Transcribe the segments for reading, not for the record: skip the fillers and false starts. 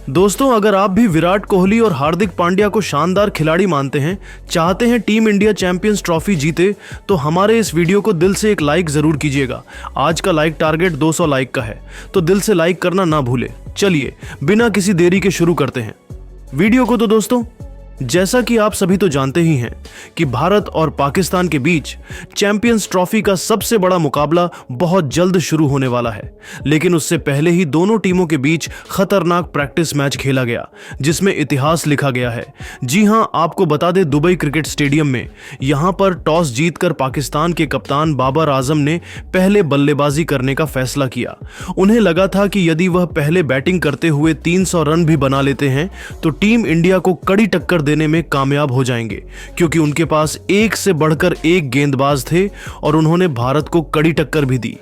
दोस्तों, अगर आप भी विराट कोहली और हार्दिक पांड्या को शानदार खिलाड़ी मानते हैं, चाहते हैं टीम इंडिया चैंपियंस ट्रॉफी जीते, तो हमारे इस वीडियो को दिल से एक लाइक जरूर कीजिएगा। आज का लाइक टारगेट 200 लाइक का है, तो दिल से लाइक करना ना भूले। चलिए बिना किसी देरी के शुरू करते हैं वीडियो को। तो दोस्तों, जैसा कि आप सभी तो जानते ही हैं कि भारत और पाकिस्तान के बीच चैंपियंस ट्रॉफी का सबसे बड़ा मुकाबला बहुत जल्द शुरू होने वाला है। लेकिन उससे पहले ही दोनों टीमों के बीच खतरनाक प्रैक्टिस मैच खेला गया, जिसमें इतिहास लिखा गया है। जी हां, आपको बता दें, दुबई क्रिकेट स्टेडियम में यहां पर टॉस जीतकर पाकिस्तान के कप्तान बाबर आजम ने पहले बल्लेबाजी करने का फैसला किया। उन्हें लगा था कि यदि वह पहले बैटिंग करते हुए 300 रन भी बना लेते हैं तो टीम इंडिया को कड़ी टक्कर देने में कामयाब हो जाएंगे, क्योंकि उनके पास एक से बढ़कर एक गेंदबाज थे और उन्होंने भारत को कड़ी टक्कर भी दी।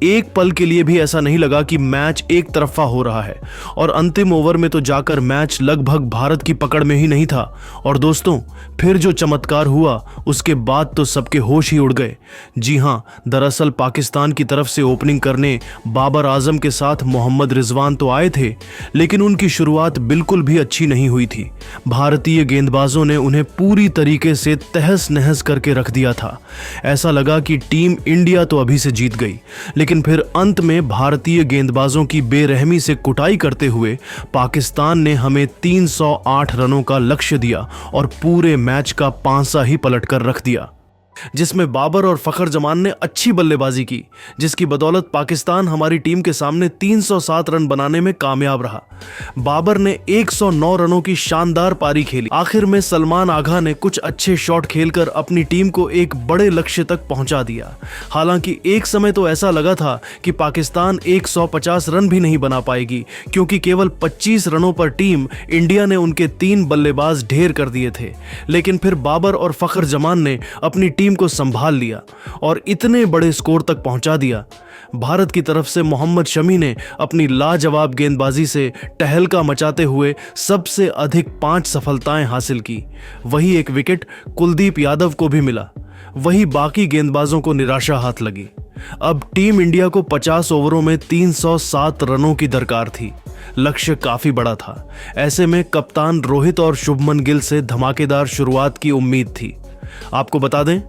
एक पल के लिए भी ऐसा नहीं लगा कि मैच एक तरफा हो रहा है, और अंतिम ओवर में तो जाकर मैच लगभग भारत की पकड़ में ही नहीं था। और दोस्तों, फिर जो चमत्कार हुआ उसके बाद तो सबके होश ही उड़ गए। जी हां, दरअसल पाकिस्तान की तरफ से ओपनिंग करने बाबर आजम के साथ मोहम्मद रिजवान तो आए थे, लेकिन उनकी शुरुआत बिल्कुल भी अच्छी नहीं हुई थी। भारतीय गेंदबाजों ने उन्हें पूरी तरीके से तहस नहस करके रख दिया था। ऐसा लगा कि टीम इंडिया तो अभी से जीत गई, लेकिन फिर अंत में भारतीय गेंदबाजों की बेरहमी से कुटाई करते हुए पाकिस्तान ने हमें 308 रनों का लक्ष्य दिया और पूरे मैच का पांसा ही पलट कर रख दिया, जिसमें बाबर और फखर जमान ने अच्छी बल्लेबाजी की, जिसकी बदौलत पाकिस्तान हमारी टीम के सामने 307 रन बनाने में कामयाब रहा। बाबर ने 109 रनों की शानदार पारी खेली। आखिर में सलमान आगा ने कुछ अच्छे शॉट खेलकर अपनी टीम को एक बड़े लक्ष्य तक पहुंचा दिया। हालांकि एक समय तो ऐसा लगा था कि पाकिस्तान 150 रन भी नहीं बना पाएगी, क्योंकि केवल 25 रनों पर टीम इंडिया ने उनके 3 बल्लेबाज ढेर कर दिए थे। लेकिन फिर बाबर और फखर जमान ने अपनी टीम को संभाल लिया और इतने बड़े स्कोर तक पहुंचा दिया। भारत की तरफ से मोहम्मद शमी ने अपनी लाजवाब गेंदबाजी से टहलका मचाते हुए सबसे अधिक 5 सफलताएं हासिल की। वही एक विकेट कुलदीप यादव को भी मिला। वही बाकी गेंदबाजों को निराशा हाथ लगी। अब टीम इंडिया को 50 ओवरों में 307 रनों की दरकार थी। लक्ष्य काफी बड़ा था। ऐसे में कप्तान रोहित और शुभमन गिल से धमाकेदार शुरुआत की उम्मीद थी। आपको बता दें,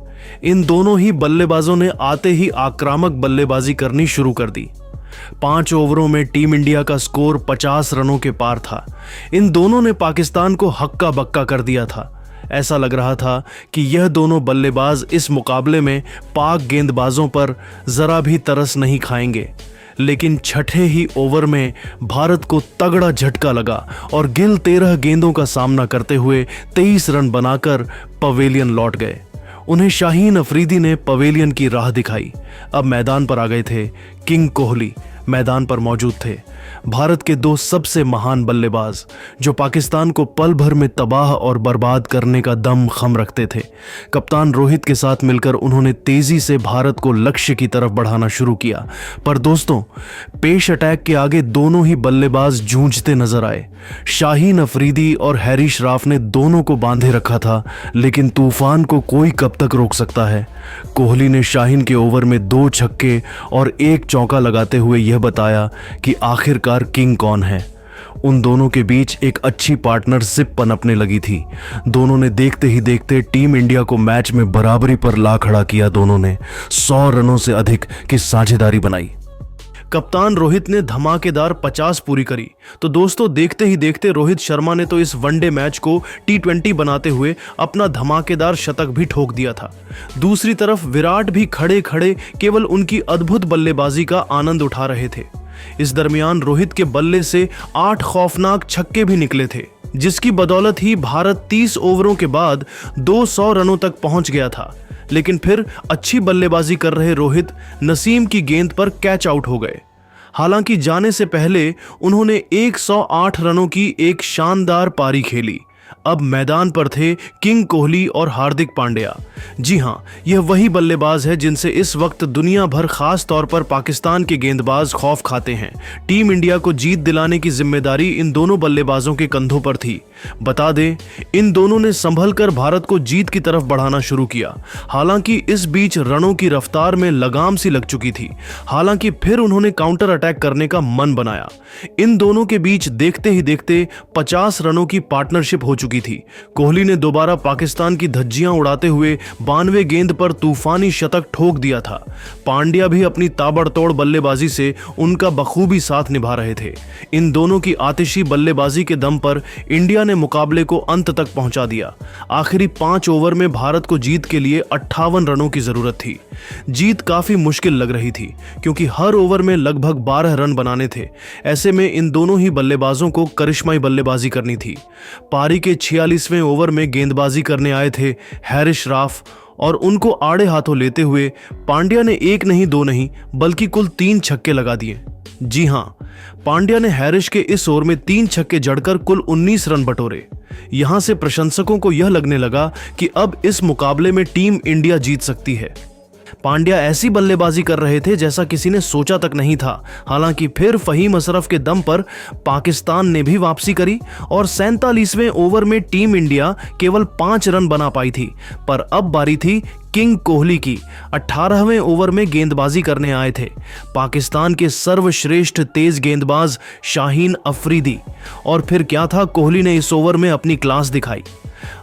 इन दोनों ही बल्लेबाजों ने आते ही आक्रामक बल्लेबाजी करनी शुरू कर दी। 5 ओवरों में टीम इंडिया का स्कोर 50 रनों के पार था। इन दोनों ने पाकिस्तान को हक्का बक्का कर दिया था। ऐसा लग रहा था कि यह दोनों बल्लेबाज इस मुकाबले में पाक गेंदबाजों पर जरा भी तरस नहीं खाएंगे। लेकिन छठे ही ओवर में भारत को तगड़ा झटका लगा और गिल 13 गेंदों का सामना करते हुए 23 रन बनाकर पवेलियन लौट गए। उन्हें शाहीन अफरीदी ने पवेलियन की राह दिखाई। अब मैदान पर आ गए थे किंग कोहली। मैदान पर मौजूद थे भारत के 2 सबसे महान बल्लेबाज, जो पाकिस्तान को पल भर में तबाह और बर्बाद करने का दम खम रखते थे। कप्तान रोहित के साथ मिलकर उन्होंने तेजी से भारत को लक्ष्य की तरफ बढ़ाना शुरू किया। पर दोस्तों, पेश अटैक के आगे दोनों ही बल्लेबाज जूझते नजर आए। शाहीन अफरीदी और हैरी श्राफ ने दोनों को बांधे रखा था, लेकिन तूफान को कोई कब तक रोक सकता है। कोहली ने शाहीन के ओवर में 2 छक्के और 1 चौका लगाते हुए यह बताया कि आखिरकार किंग कौन है। उन दोनों के बीच एक अच्छी पार्टनरशिप पनपने लगी थी। दोनों ने देखते ही देखते टीम इंडिया को मैच में बराबरी पर ला खड़ा किया। दोनों ने 100 रनों से अधिक की साझेदारी बनाई। कप्तान रोहित ने धमाकेदार 50 पूरी करी। तो दोस्तों, देखते ही देखते रोहित शर्मा ने तो इस वनडे मैच को T20 बनाते हुए अपना धमाकेदार शतक भी ठोक दिया था। दूसरी तरफ विराट भी खड़े खड़े केवल उनकी अद्भुत बल्लेबाजी का आनंद उठा रहे थे। इस दरमियान रोहित के बल्ले से 8 खौफनाक छक्के भी निकले थे, जिसकी बदौलत ही भारत 30 ओवरों के बाद 200 रनों तक पहुंच गया था। लेकिन फिर अच्छी बल्लेबाजी कर रहे रोहित नसीम की गेंद पर कैच आउट हो गए। हालांकि जाने से पहले उन्होंने 108 रनों की एक शानदार पारी खेली। अब मैदान पर थे किंग कोहली और हार्दिक पांड्या। जी हां, यह वही बल्लेबाज है जिनसे इस वक्त दुनिया भर, खास तौर पर पाकिस्तान के गेंदबाज खौफ खाते हैं। टीम इंडिया को जीत दिलाने की जिम्मेदारी इन दोनों बल्लेबाजों के कंधों पर थी। बता दें, इन दोनों ने संभल कर भारत को जीत की तरफ बढ़ाना शुरू किया। हालांकि इस बीच रनों की रफ्तार में लगाम सी लग चुकी थी। हालांकि फिर उन्होंने काउंटर अटैक करने का मन बनाया। इन दोनों के बीच देखते ही देखते 50 रनों की पार्टनरशिप हो चुकी थी। कोहली ने दोबारा पाकिस्तान की धज्जियां उड़ाते हुए 92 गेंद पर तूफानी शतक ठोक दिया था। पांड्या भी अपनी ताबड़तोड़ बल्लेबाजी से उनका बखूबी साथ निभा रहे थे। इन दोनों की आतिशी बल्लेबाजी के दम पर इंडिया ने मुकाबले को अंत तक पहुंचा दिया। आखिरी 5 ओवर में भारत को जीत के लिए 58 रनों की जरूरत थी। जीत काफी मुश्किल लग रही थी क्योंकि हर ओवर में लगभग 12 रन बनाने थे। ऐसे में इन दोनों ही बल्लेबाजों को करिश्माई बल्लेबाजी करनी थी। पारी के 46वें ओवर में गेंदबाजी करने आए थे हैरिस राफ और उनको आड़े हाथों लेते हुए पांड्या ने 1 नहीं 2 नहीं बल्कि कुल 3 छक्के लगा दिए। जी हां, पांड्या ने हैरिस के इस ओवर में 3 छक्के जड़कर कुल 19 रन बटोरे। यहां से प्रशंसकों को यह लगने लगा कि अब इस मुकाबले में टीम इंडिया जीत सकती है। पांड्या ऐसी बल्लेबाजी कर रहे थे जैसा किसी ने सोचा तक नहीं था। हालांकि फिर फहीम अशरफ के दम पर पाकिस्तान ने भी वापसी करी और 47वें ओवर में टीम इंडिया केवल 5 रन बना पाई थी। पर अब बारी थी किंग कोहली की। 18वें ओवर में गेंदबाजी करने आए थे पाकिस्तान के सर्वश्रेष्ठ तेज गेंदबाज शाहीन अफरीदी। और फिर क्या था, कोहली ने इस ओवर में अपनी क्लास दिखाई।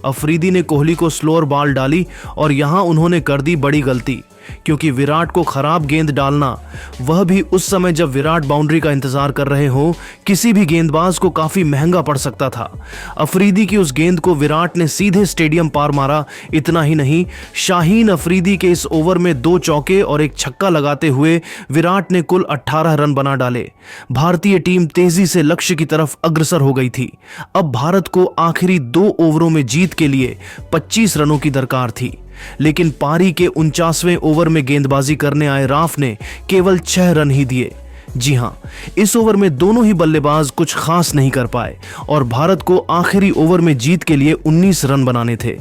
अफरीदी ने कोहली को स्लोअर बॉल डाली और यहां उन्होंने कर दी बड़ी गलती, क्योंकि विराट को खराब गेंद डालना, वह भी उस समय जब विराट बाउंड्री का इंतजार कर रहे हो, किसी भी गेंदबाज को काफी महंगा पड़ सकता था। अफरीदी की उस गेंद को विराट ने सीधे स्टेडियम पार मारा। इतना ही नहीं, शाहीन अफरीदी के इस ओवर में 2 चौके और 1 छक्का लगाते हुए विराट ने कुल 18 रन बना डाले। भारतीय टीम तेजी से लक्ष्य की तरफ अग्रसर हो गई थी। अब भारत को आखिरी 2 ओवरों में जीत के लिए 25 रनों की दरकार थी। लेकिन पारी के 49वें ओवर में गेंदबाजी करने आए राफ ने केवल 6 रन ही दिए। जी हां, इस ओवर में दोनों ही बल्लेबाज कुछ खास नहीं कर पाए और भारत को आखिरी ओवर में जीत के लिए 19 रन बनाने थे।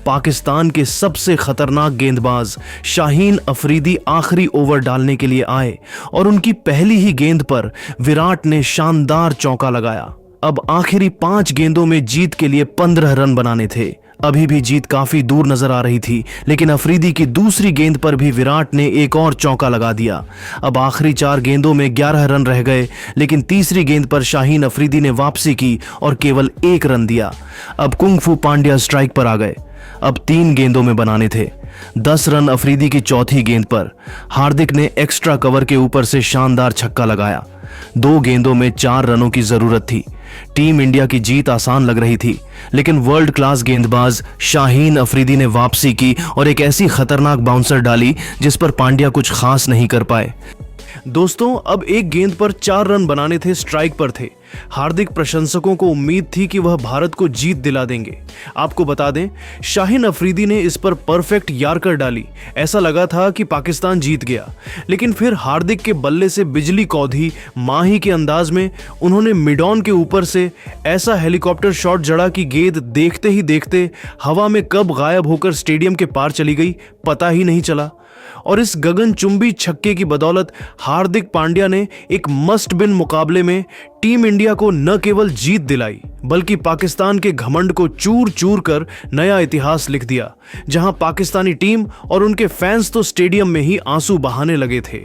पाकिस्तान के सबसे खतरनाक गेंदबाज शाहीन अफरीदी आखिरी ओवर डालने के लिए आए और उनकी पहली ही गेंद पर विराट ने शानदार चौका लगाया। अब आखिरी 5 गेंदों में जीत के लिए 15 रन बनाने थे। अभी भी जीत काफी दूर नजर आ रही थी, लेकिन अफरीदी की दूसरी गेंद पर भी विराट ने एक और चौका लगा दिया। अब आखिरी 4 गेंदों में 11 रन रह गए, लेकिन तीसरी गेंद पर शाहीन अफरीदी ने वापसी की और केवल 1 रन दिया। अब कुंग-फू पांड्या स्ट्राइक पर आ गए। अब 3 गेंदों में बनाने थे। 10 रन अफरीदी की चौथी गेंद पर हार्दिक ने एक्स्ट्रा कवर के ऊपर से शानदार छक्का लगाया। 2 गेंदों में 4 रनों की जरूरत थी। टीम इंडिया की जीत आसान लग रही थी, लेकिन वर्ल्ड क्लास गेंदबाज शाहीन अफरीदी ने वापसी की और एक ऐसी खतरनाक बाउंसर डाली जिस पर पांड्या कुछ खास नहीं कर पाए। दोस्तों, अब 1 गेंद पर 4 रन बनाने थे, स्ट्राइक पर थे। हार्दिक प्रशंसकों को उम्मीद थी कि वह भारत को जीत दिला देंगे। आपको बता दें, शाहीन अफरीदी ने इस पर परफेक्ट यार्कर डाली। ऐसा लगा था कि पाकिस्तान जीत गया, लेकिन फिर हार्दिक के बल्ले से बिजली कौधी माही के अंदाज में उन्होंने मिड ऑन के ऊपर से ऐसा हेलीकॉप्टर शॉट जड़ा कि गेंद देखते ही देखते हवा में कब गायब होकर स्टेडियम के पार चली गई, पता ही नहीं चला। और इस गगनचुंबी छक्के की बदौलत हार्दिक पांड्या ने एक मस्ट विन मुकाबले में टीम इंडिया को न केवल जीत दिलाई, बल्कि पाकिस्तान के घमंड को चूर चूर कर नया इतिहास लिख दिया, जहां पाकिस्तानी टीम और उनके फैंस तो स्टेडियम में ही आंसू बहाने लगे थे।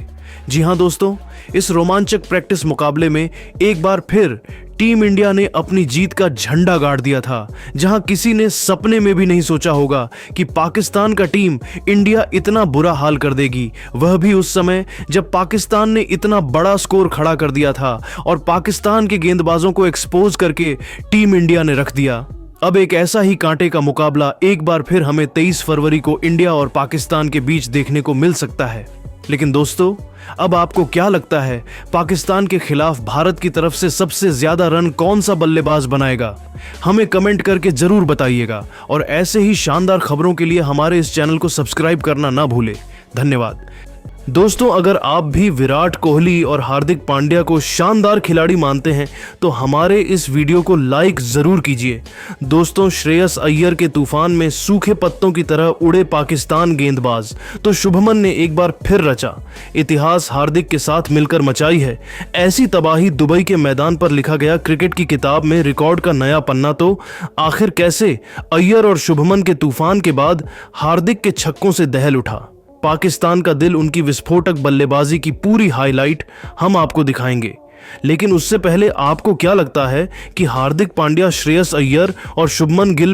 जी हां दोस्तों, इस रोमांचक प्रैक्टिस मुकाबले में एक बार फिर टीम इंडिया ने अपनी जीत का झंडा गाड़ दिया था, जहां किसी ने सपने में भी नहीं सोचा होगा कि पाकिस्तान का टीम इंडिया इतना बुरा हाल कर देगी, वह भी उस समय जब पाकिस्तान ने इतना बड़ा स्कोर खड़ा कर दिया था और पाकिस्तान के गेंदबाजों को एक्सपोज करके टीम इंडिया ने रख दिया। अब एक ऐसा ही कांटे का मुकाबला एक बार फिर हमें 23 फरवरी को इंडिया और पाकिस्तान के बीच देखने को मिल सकता है। लेकिन दोस्तों, अब आपको क्या लगता है, पाकिस्तान के खिलाफ भारत की तरफ से सबसे ज्यादा रन कौन सा बल्लेबाज बनाएगा? हमें कमेंट करके जरूर बताइएगा और ऐसे ही शानदार खबरों के लिए हमारे इस चैनल को सब्सक्राइब करना ना भूलें। धन्यवाद। दोस्तों, अगर आप भी विराट कोहली और हार्दिक पांड्या को शानदार खिलाड़ी मानते हैं तो हमारे इस वीडियो को लाइक जरूर कीजिए। दोस्तों, श्रेयस अय्यर के तूफान में सूखे पत्तों की तरह उड़े पाकिस्तान गेंदबाज तो शुभमन ने एक बार फिर रचा। इतिहास हार्दिक के साथ मिलकर मचाई है। ऐसी तबाही दुबई के मैदान पर लिखा गया क्रिकेट की किताब में रिकॉर्ड का नया पन्ना तो आखिर कैसे अय्यर और शुभमन के तूफान के बाद हार्दिक के छक्कों से दहल उठा। पाकिस्तान का दिल उनकी विस्फोटक बल्लेबाजी की पूरी हाईलाइट हम आपको दिखाएंगे। लेकिन उससे पहले आपको क्या लगता है कि हार्दिक पांड्या, श्रेयस अय्यर और शुभमन गिल